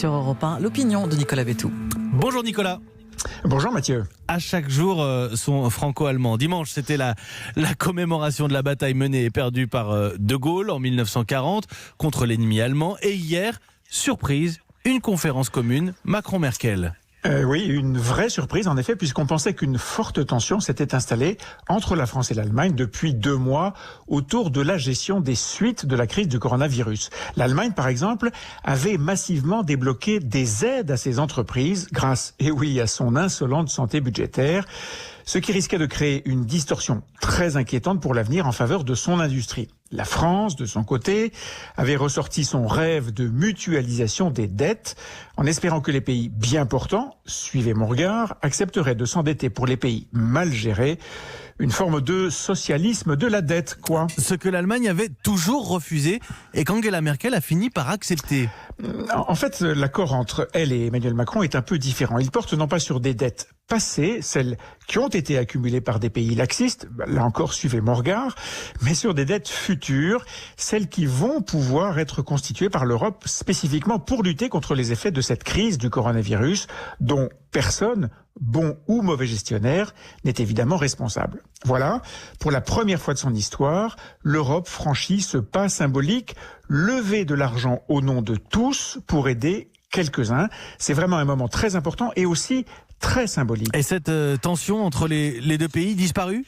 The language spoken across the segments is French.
sur Europe 1, l'opinion de Nicolas Bétou. Bonjour Nicolas. Bonjour Mathieu. À chaque jour, sont franco-allemands. Dimanche, c'était la commémoration de la bataille menée et perdue par De Gaulle en 1940 contre l'ennemi allemand. Et hier, surprise, une conférence commune Macron-Merkel. Oui, une vraie surprise en effet, puisqu'on pensait qu'une forte tension s'était installée entre la France et l'Allemagne depuis 2 mois autour de la gestion des suites de la crise du coronavirus. L'Allemagne, par exemple, avait massivement débloqué des aides à ses entreprises grâce, et oui, à son insolente santé budgétaire, ce qui risquait de créer une distorsion très inquiétante pour l'avenir en faveur de son industrie. La France, de son côté, avait ressorti son rêve de mutualisation des dettes en espérant que les pays bien portants, suivez mon regard, accepteraient de s'endetter pour les pays mal gérés. Une forme de socialisme de la dette, quoi. Ce que l'Allemagne avait toujours refusé et qu'Angela Merkel a fini par accepter. En fait, l'accord entre elle et Emmanuel Macron est un peu différent. Il porte non pas sur des dettes passées, celles qui ont été accumulées par des pays laxistes, là encore suivez mon regard, mais sur des dettes futures, celles qui vont pouvoir être constituées par l'Europe spécifiquement pour lutter contre les effets de cette crise du coronavirus dont personne, bon ou mauvais gestionnaire, n'est évidemment responsable. Voilà, pour la première fois de son histoire, l'Europe franchit ce pas symbolique, lever de l'argent au nom de tous pour aider quelques-uns. C'est vraiment un moment très important et aussi très symbolique. Et cette tension entre les deux pays disparue ?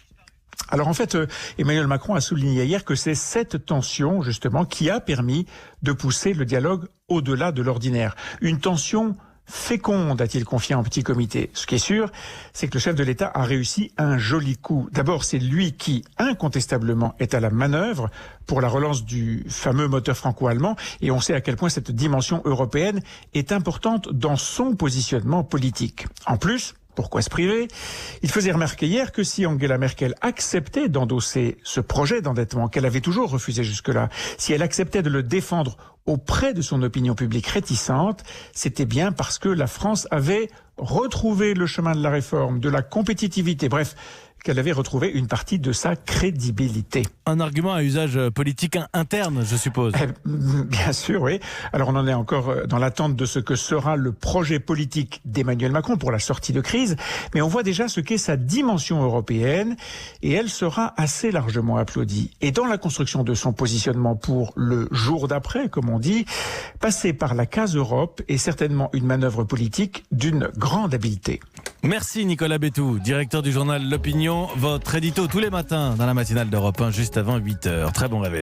Alors en fait, Emmanuel Macron a souligné hier que c'est cette tension justement qui a permis de pousser le dialogue au-delà de l'ordinaire. Une tension féconde, a-t-il confié en petit comité. Ce qui est sûr, c'est que le chef de l'État a réussi un joli coup. D'abord, c'est lui qui, incontestablement, est à la manœuvre pour la relance du fameux moteur franco-allemand. Et on sait à quel point cette dimension européenne est importante dans son positionnement politique. En plus, pourquoi se priver ? Il faisait remarquer hier que si Angela Merkel acceptait d'endosser ce projet d'endettement qu'elle avait toujours refusé jusque-là, si elle acceptait de le défendre auprès de son opinion publique réticente, c'était bien parce que la France avait retrouvé le chemin de la réforme, de la compétitivité, bref, qu'elle avait retrouvé une partie de sa crédibilité. Un argument à usage politique interne, je suppose. Bien sûr, oui. Alors on en est encore dans l'attente de ce que sera le projet politique d'Emmanuel Macron pour la sortie de crise, mais on voit déjà ce qu'est sa dimension européenne et elle sera assez largement applaudie. Et dans la construction de son positionnement pour le jour d'après, comme on dit, passer par la case Europe est certainement une manœuvre politique d'une grande habileté. Merci Nicolas Bétou, directeur du journal L'Opinion, votre édito tous les matins dans la matinale d'Europe 1 juste avant 8h. Très bon réveil.